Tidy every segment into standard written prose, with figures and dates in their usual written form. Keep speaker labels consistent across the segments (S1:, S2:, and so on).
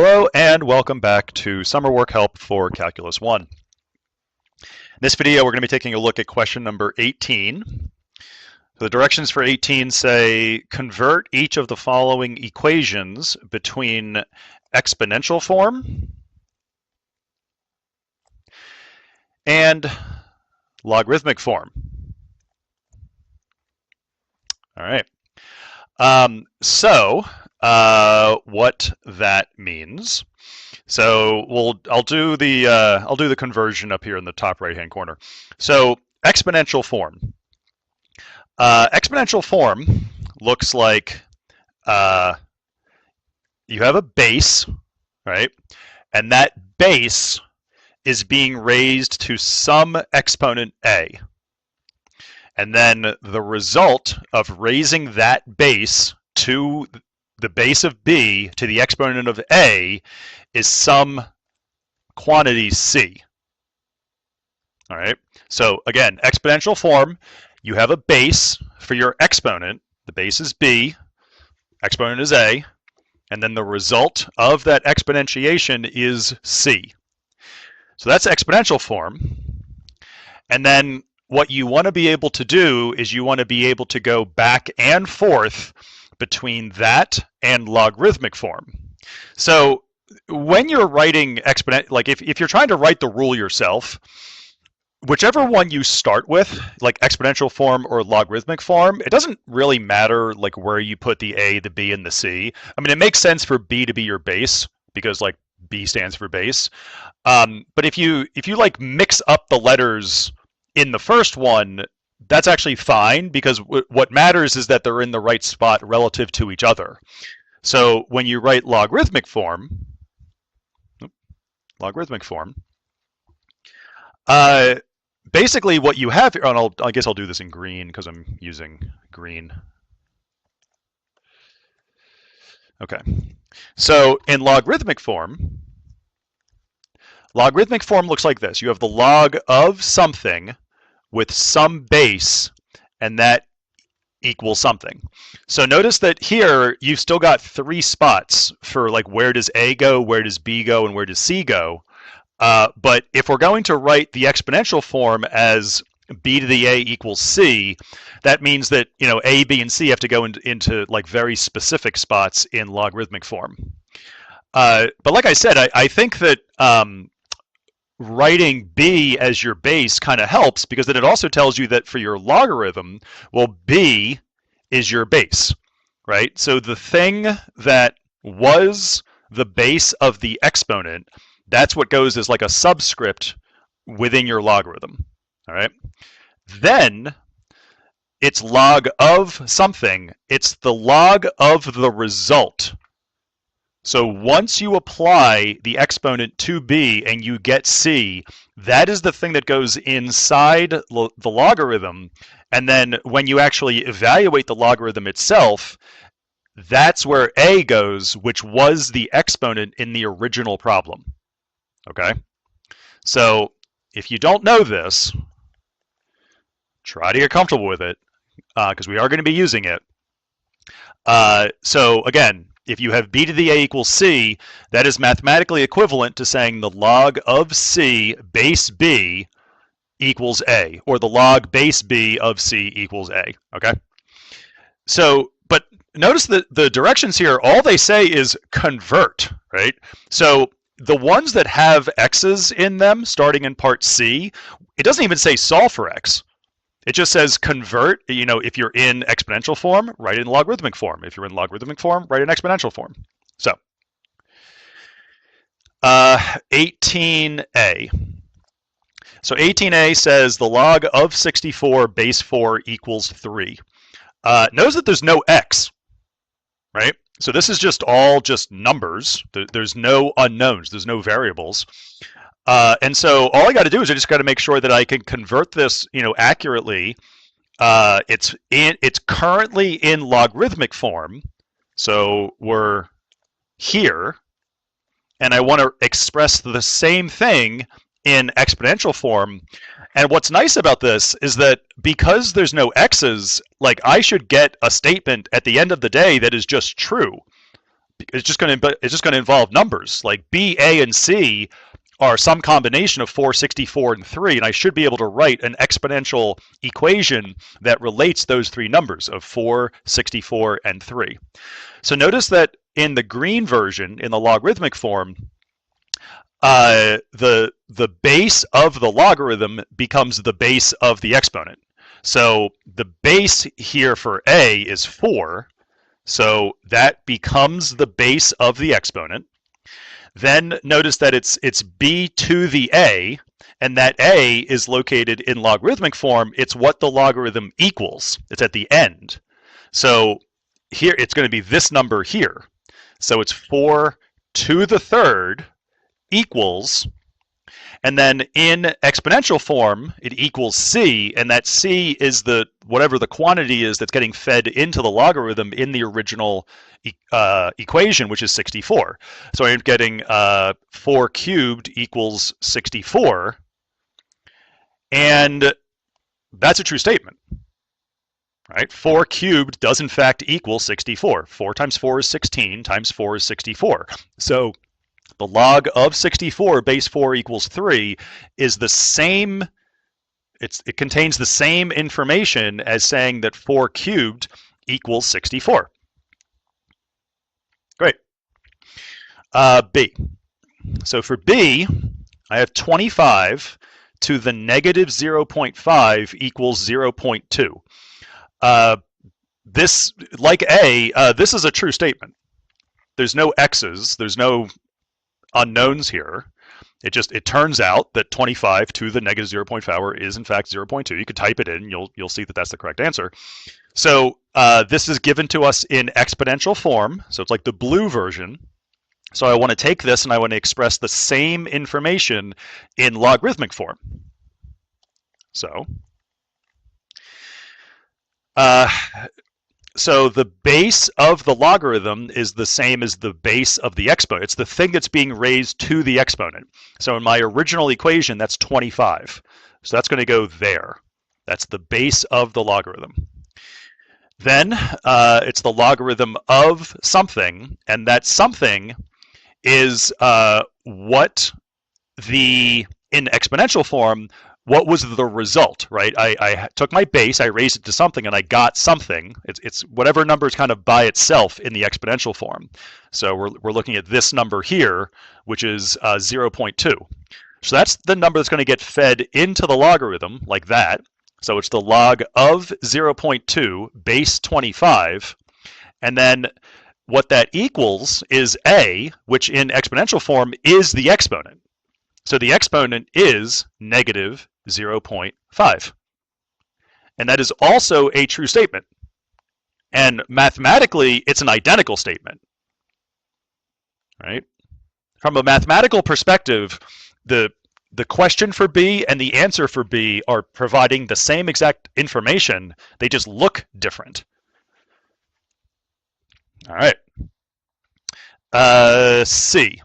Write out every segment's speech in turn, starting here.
S1: Hello and welcome back to Summer Work Help for Calculus 1. In this video, we're going to be taking a look at question number 18. So the directions for 18 say, convert each of the following equations between exponential form and logarithmic form. All right. What that means. So I'll do the conversion up here in the top right hand corner. So exponential form. Exponential form looks like you have a base, right? And that base is being raised to some exponent a. And then the result of raising that base to the base of b to the exponent of a is some quantity c. All right. So again, exponential form, you have a base for your exponent. The base is b, exponent is a, and then the result of that exponentiation is c. So that's exponential form. And then what you want to be able to do is you want to be able to go back and forth between that and logarithmic form. So when you're writing exponent, like if you're trying to write the rule yourself, whichever one you start with, like exponential form or logarithmic form, it doesn't really matter like where you put the a, the b, and the c. I mean, it makes sense for b to be your base because like b stands for base. But if you like mix up the letters in the first one, that's actually fine because what matters is that they're in the right spot relative to each other. So when you write logarithmic form, basically what you have here, and I guess I'll do this in green because I'm using green. Okay, so in logarithmic form looks like this. You have the log of something with some base, and that equals something. So notice that here you've still got three spots for like where does a go, where does b go, and where does c go. But if we're going to write the exponential form as b to the a equals c, that means that a, b, and c have to go into like very specific spots in logarithmic form. But like I said, I think that writing b as your base kind of helps because then it also tells you that for your logarithm, well, b is your base, right? So the thing that was the base of the exponent, that's what goes as like a subscript within your logarithm, all right? Then it's log of something. It's the log of the result. So once you apply the exponent to b and you get c, that is the thing that goes inside the logarithm. And then when you actually evaluate the logarithm itself, that's where a goes, which was the exponent in the original problem. Okay? So if you don't know this, try to get comfortable with it because we are going to be using it. So again, if you have b to the a equals c, that is mathematically equivalent to saying the log of c base b equals a, or the log base b of c equals a, okay? So, but notice that the directions here, all they say is convert, right? So the ones that have x's in them, starting in part c, it doesn't even say solve for x. It just says convert, if you're in exponential form, write it in logarithmic form. If you're in logarithmic form, write it in exponential form. So, 18a. So 18a says the log of 64 base 4 equals 3. Notice that there's no x, right? So this is just all just numbers. There's no unknowns. There's no variables. And so all I got to do is I just got to make sure that I can convert this, accurately. It's currently in logarithmic form, so we're here, and I want to express the same thing in exponential form. And what's nice about this is that because there's no x's, like I should get a statement at the end of the day that is just true. it's just going to involve numbers. Like B, A, and C are some combination of 4, 64, and 3, and I should be able to write an exponential equation that relates those three numbers of 4, 64, and 3. So notice that in the green version, in the logarithmic form, the base of the logarithm becomes the base of the exponent. So the base here for A is 4, so that becomes the base of the exponent. Then notice that it's b to the a, and that a is located in logarithmic form. It's what the logarithm equals. It's at the end. So here it's going to be this number here. So it's 4 to the third equals, and then in exponential form, it equals c, and that c is the whatever the quantity is that's getting fed into the logarithm in the original equation, which is 64. So I'm getting 4 cubed equals 64, and that's a true statement, right? 4 cubed does in fact equal 64. 4 times 4 is 16, times 4 is 64. So the log of 64 base 4 equals 3 is the same, it contains the same information as saying that 4 cubed equals 64. Great. B. So for B, I have 25 to the negative 0.5 equals 0.2. This, like A, this is a true statement. There's no x's, there's no unknowns here. It turns out that 25 to the negative 0.5 is in fact 0.2. You could type it in, you'll see that that's the correct answer. So this is given to us in exponential form, so it's like the blue version. So I want to take this and I want to express the same information in logarithmic form. So so the base of the logarithm is the same as the base of the exponent. It's the thing that's being raised to the exponent. So in my original equation, that's 25. So that's going to go there. That's the base of the logarithm. Then it's the logarithm of something, and that something is what in exponential form, what was the result, right? I took my base, I raised it to something, and I got something. It's whatever number is kind of by itself in the exponential form. So we're looking at this number here, which is 0.2. So that's the number that's going to get fed into the logarithm, like that. So it's the log of 0.2 base 25. And then what that equals is a, which in exponential form is the exponent. So the exponent is negative 0.5. And that is also a true statement. And mathematically, it's an identical statement, right? From a mathematical perspective, the question for B and the answer for B are providing the same exact information. They just look different. All right. C.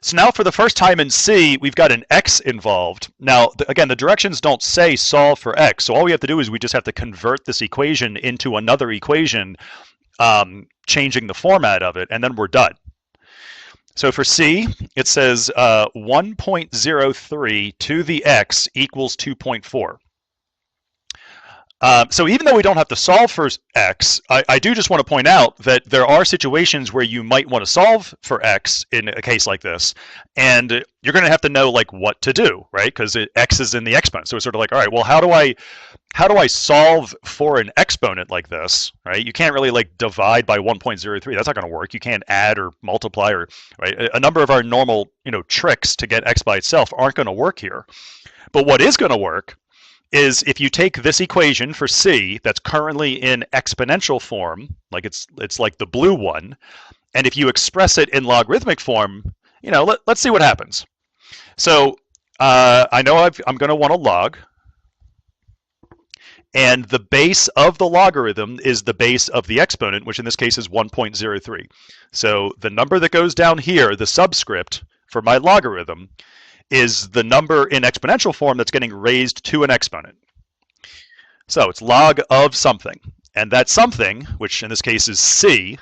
S1: So now for the first time in C, we've got an x involved. Now, again, the directions don't say solve for x. So all we have to do is we just have to convert this equation into another equation, changing the format of it, and then we're done. So for C, it says 1.03 to the x equals 2.4. So even though we don't have to solve for x, I do just want to point out that there are situations where you might want to solve for x in a case like this, and you're going to have to know like what to do, right? Because x is in the exponent. So it's sort of like, all right, well, how do I solve for an exponent like this, right? You can't really like divide by 1.03. That's not going to work. You can't add or multiply, or right? A number of our normal, tricks to get x by itself aren't going to work here. But what is going to work is if you take this equation for C that's currently in exponential form, like it's like the blue one, and if you express it in logarithmic form, let's see what happens. So I know I'm going to want to log, and the base of the logarithm is the base of the exponent, which in this case is 1.03. So the number that goes down here, the subscript for my logarithm, is the number in exponential form that's getting raised to an exponent. So it's log of something. And that something, which in this case is C,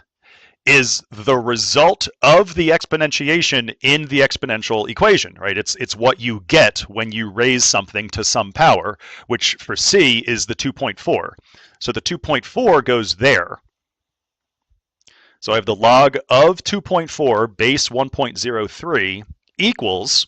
S1: is the result of the exponentiation in the exponential equation, right? It's what you get when you raise something to some power, which for c is the 2.4. So the 2.4 goes there. So I have the log of 2.4 base 1.03 equals,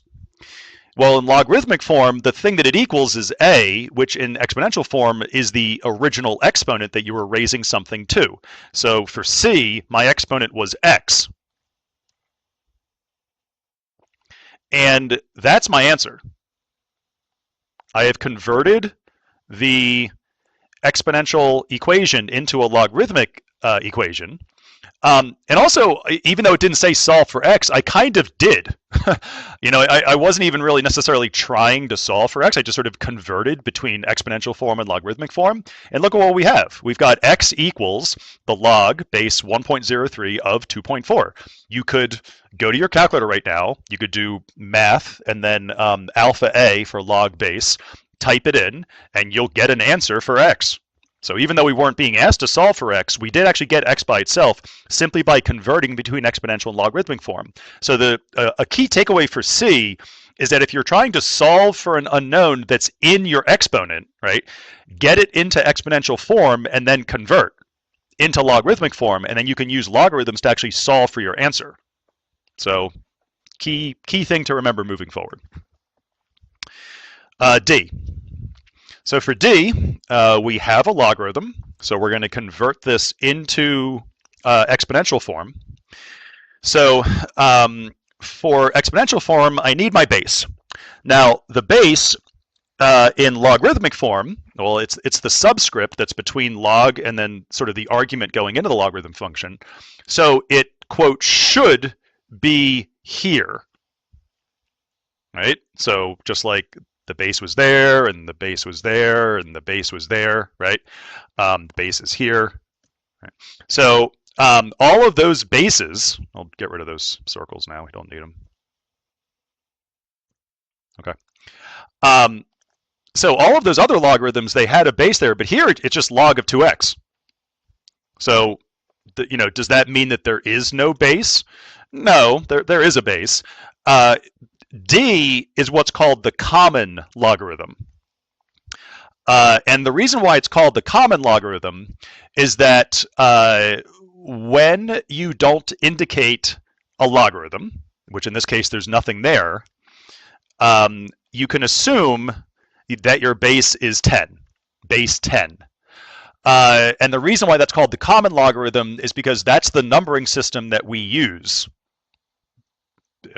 S1: well, in logarithmic form, the thing that it equals is a, which in exponential form is the original exponent that you were raising something to. So for c, my exponent was x. And that's my answer. I have converted the exponential equation into a logarithmic equation. And also, even though it didn't say solve for x, I kind of did. I wasn't even really necessarily trying to solve for x. I just sort of converted between exponential form and logarithmic form. And look at what we have. We've got x equals the log base 1.03 of 2.4. You could go to your calculator right now. You could do math and then alpha a for log base, type it in, and you'll get an answer for x. So even though we weren't being asked to solve for x, we did actually get x by itself simply by converting between exponential and logarithmic form. So a key takeaway for C is that if you're trying to solve for an unknown that's in your exponent, right, get it into exponential form and then convert into logarithmic form, and then you can use logarithms to actually solve for your answer. So key thing to remember moving forward. D. So for D, we have a logarithm. So we're going to convert this into exponential form. So for exponential form, I need my base. Now, the base in logarithmic form, well, it's the subscript that's between log and then sort of the argument going into the logarithm function. So it, quote, should be here, right? So just like the base was there, and the base was there, and the base was there, right? The base is here. Right? So all of those bases, I'll get rid of those circles now. We don't need them. Okay. So all of those other logarithms, they had a base there, but here it's just log of 2x. So, does that mean that there is no base? No, there is a base. D is what's called the common logarithm. And the reason why it's called the common logarithm is that when you don't indicate a logarithm, which in this case there's nothing there, you can assume that your base is 10, base 10. And the reason why that's called the common logarithm is because that's the numbering system that we use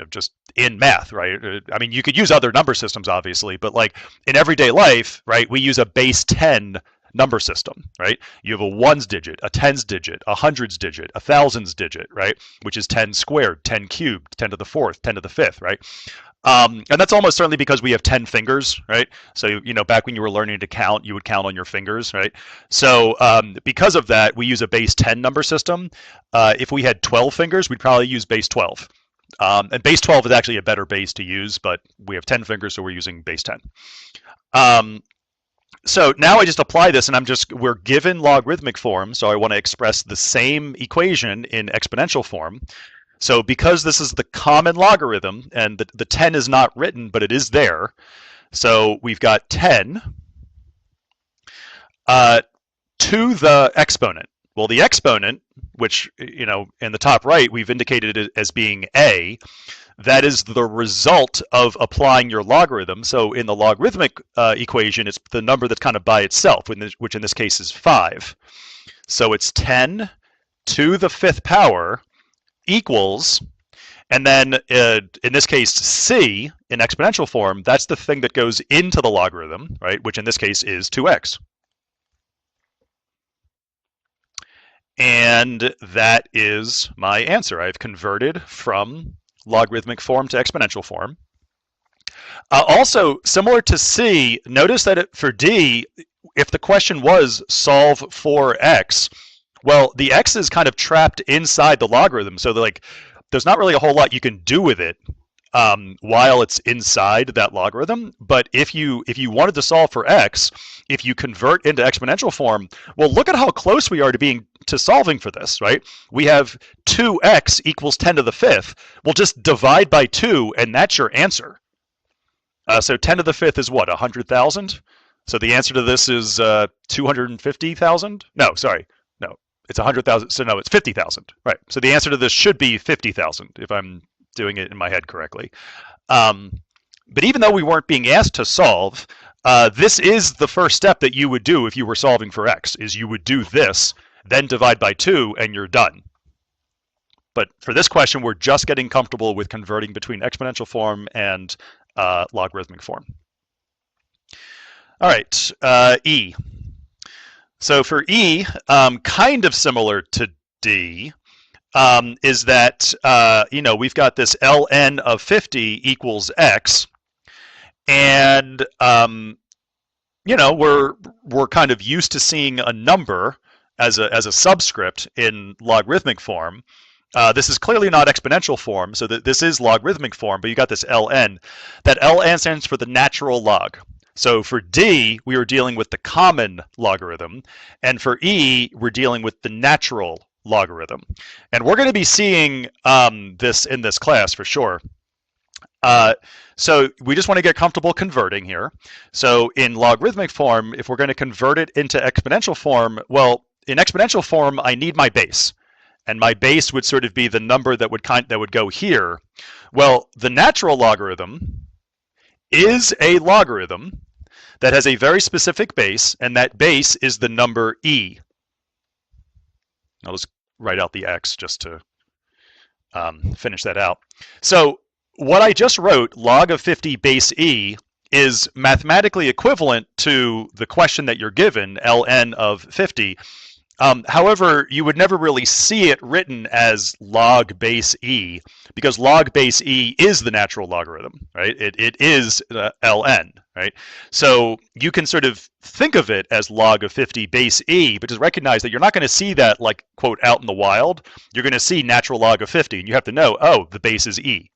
S1: just in math, right? I mean, you could use other number systems, obviously, but like in everyday life, right, we use a base 10 number system, right? You have a ones digit, a tens digit, a hundreds digit, a thousands digit, right? Which is 10 squared, 10 cubed, 10 to the fourth, 10 to the fifth, right? And that's almost certainly because we have 10 fingers, right? So, back when you were learning to count, you would count on your fingers, right? So because of that, we use a base 10 number system. If we had 12 fingers, we'd probably use base 12. And base 12 is actually a better base to use, but we have 10 fingers, so we're using base 10. So now I just apply this, and we're given logarithmic form, so I want to express the same equation in exponential form. So because this is the common logarithm, and the 10 is not written, but it is there, so we've got 10 to the exponent. Well, the exponent, which, in the top right, we've indicated it as being a, that is the result of applying your logarithm. So in the logarithmic equation, it's the number that's kind of by itself, which in this case is 5. So it's 10 to the 5th power equals, and then in this case, c, in exponential form, that's the thing that goes into the logarithm, right, which in this case is 2x. And that is my answer. I've converted from logarithmic form to exponential form. Also, similar to C, notice that for D, if the question was solve for x, well, the x is kind of trapped inside the logarithm. So there's not really a whole lot you can do with it while it's inside that logarithm. But if you wanted to solve for x, if you convert into exponential form, well, look at how close we are to solving for this, right? We have 2x equals 10 to the fifth. We'll just divide by 2, and that's your answer. So 10 to the fifth is what, 100,000? So the answer to this is 250,000? No, sorry. No, it's 100,000. So no, it's 50,000. Right. So the answer to this should be 50,000 if I'm doing it in my head correctly. But even though we weren't being asked to solve, this is the first step that you would do if you were solving for x, is you would do this, then divide by 2, and you're done. But for this question, we're just getting comfortable with converting between exponential form and logarithmic form. All right, E. So for E, kind of similar to D, is that, we've got this ln of 50 equals x, and, we're kind of used to seeing a number as a subscript in logarithmic form. This is clearly not exponential form, so this is logarithmic form, but you got this ln. That ln stands for the natural log. So for D, we are dealing with the common logarithm, and for E, we're dealing with the natural logarithm. And we're going to be seeing this in this class for sure. So we just want to get comfortable converting here. So in logarithmic form, if we're going to convert it into exponential form, well, in exponential form, I need my base. And my base would sort of be the number that would go here. Well, the natural logarithm is a logarithm that has a very specific base, and that base is the number e. I'll just write out the x just to finish that out. So what I just wrote, log of 50 base e, is mathematically equivalent to the question that you're given, ln of 50. However, you would never really see it written as log base e, because log base e is the natural logarithm, right? It is ln, right? So you can sort of think of it as log of 50 base e, but just recognize that you're not going to see that, like, quote, out in the wild. You're going to see natural log of 50, and you have to know, oh, the base is e.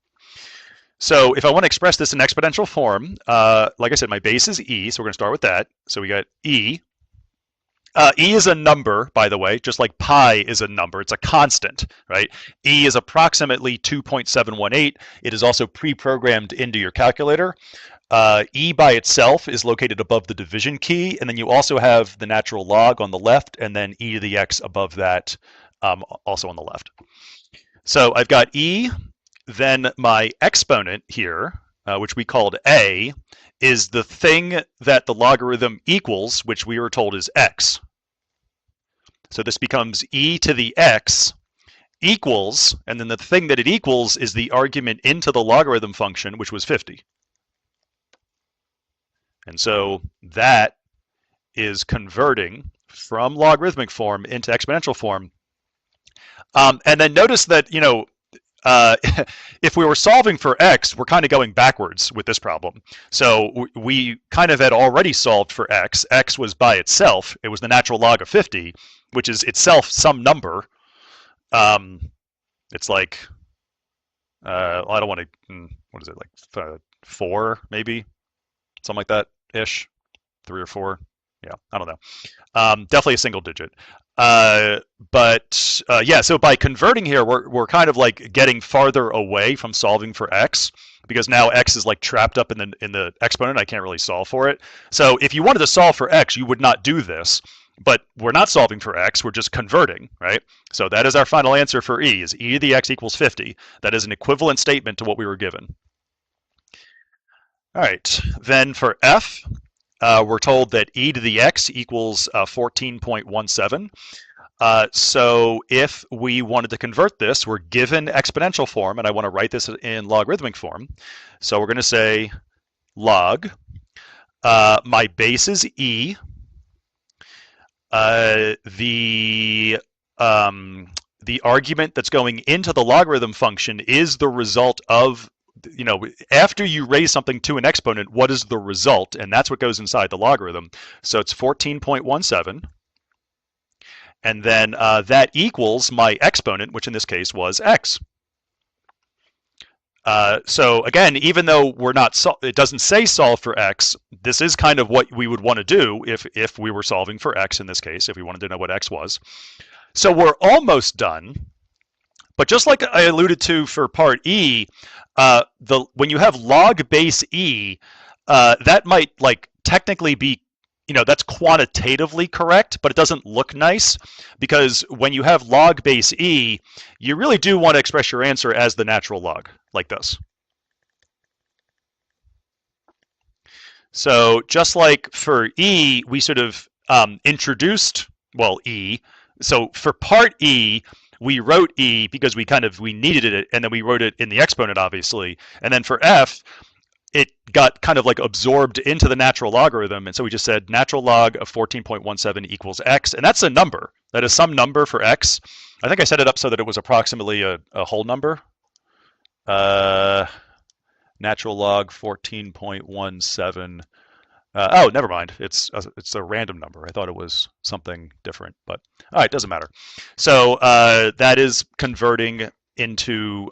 S1: So if I want to express this in exponential form, like I said, my base is e, so we're going to start with that. So we got e. E is a number, by the way, just like pi is a number. It's a constant, right? E is approximately 2.718. It is also pre-programmed into your calculator. E by itself is located above the division key, and then you also have the natural log on the left, and then e to the x above that, also on the left. So I've got e, then my exponent here, which we called a, is the thing that the logarithm equals, which we were told is x. So this becomes e to the x equals, and then the thing that it equals is the argument into the logarithm function, which was 50. And so that is converting from logarithmic form into exponential form. And then notice that, if we were solving for x, we're kind of going backwards with this problem. So we kind of had already solved for x. X was by itself. It was the natural log of 50, which is itself some number. It's like, I don't want to, what is it, like 4 maybe? Something like that-ish, 3 or 4. Yeah, I don't know. Definitely a single digit. Yeah, so by converting here, we're kind of like getting farther away from solving for x, because now x is like trapped up in the exponent. I can't really solve for it. So if you wanted to solve for x, you would not do this. But we're not solving for x, we're just converting, right? So that is our final answer for e, is e to the x equals 50. That is an equivalent statement to what we were given. All right, then for f, we're told that e to the x equals 14.17. So if we wanted to convert this, we're given exponential form, and I want to write this in logarithmic form. So we're going to say log. My base is e. The argument that's going into the logarithm function is the result of, after you raise something to an exponent, what is the result? And that's what goes inside the logarithm. So it's 14.17. And then that equals my exponent, which in this case was x. So again, even though we're not, it doesn't say solve for x, this is kind of what we would want to do if we were solving for x in this case, if we wanted to know what x was. So we're almost done. But just like I alluded to for part E, when you have log base E, that might like technically be, that's quantitatively correct, but it doesn't look nice because when you have log base E, you really do want to express your answer as the natural log, like this. So just like for E, we sort of introduced, well, E. So for part E, we wrote E because we needed it, and then we wrote it in the exponent, obviously. And then for F, it got kind of like absorbed into the natural logarithm, and so we just said natural log of 14.17 equals x, and that's a number. That is some number for x. I think I set it up so that it was approximately a whole number. Natural log 14.17. Oh, never mind. It's a random number. I thought it was something different, but all right, doesn't matter. So that is converting into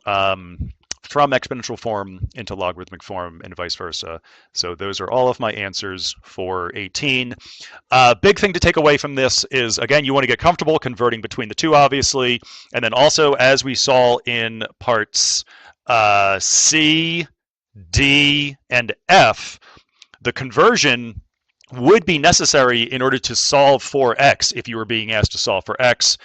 S1: from exponential form into logarithmic form and vice versa. So those are all of my answers for 18. Big thing to take away from this is, again, you want to get comfortable converting between the two, obviously. And then also, as we saw in parts C, D, and F, the conversion would be necessary in order to solve for x if you were being asked to solve for x.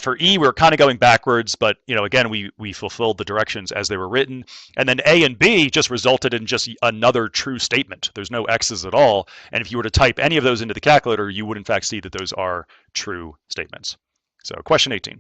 S1: For E, we're kind of going backwards, but again, we fulfilled the directions as they were written. And then A and B just resulted in just another true statement. There's no x's at all. And if you were to type any of those into the calculator, you would in fact see that those are true statements. So question 18.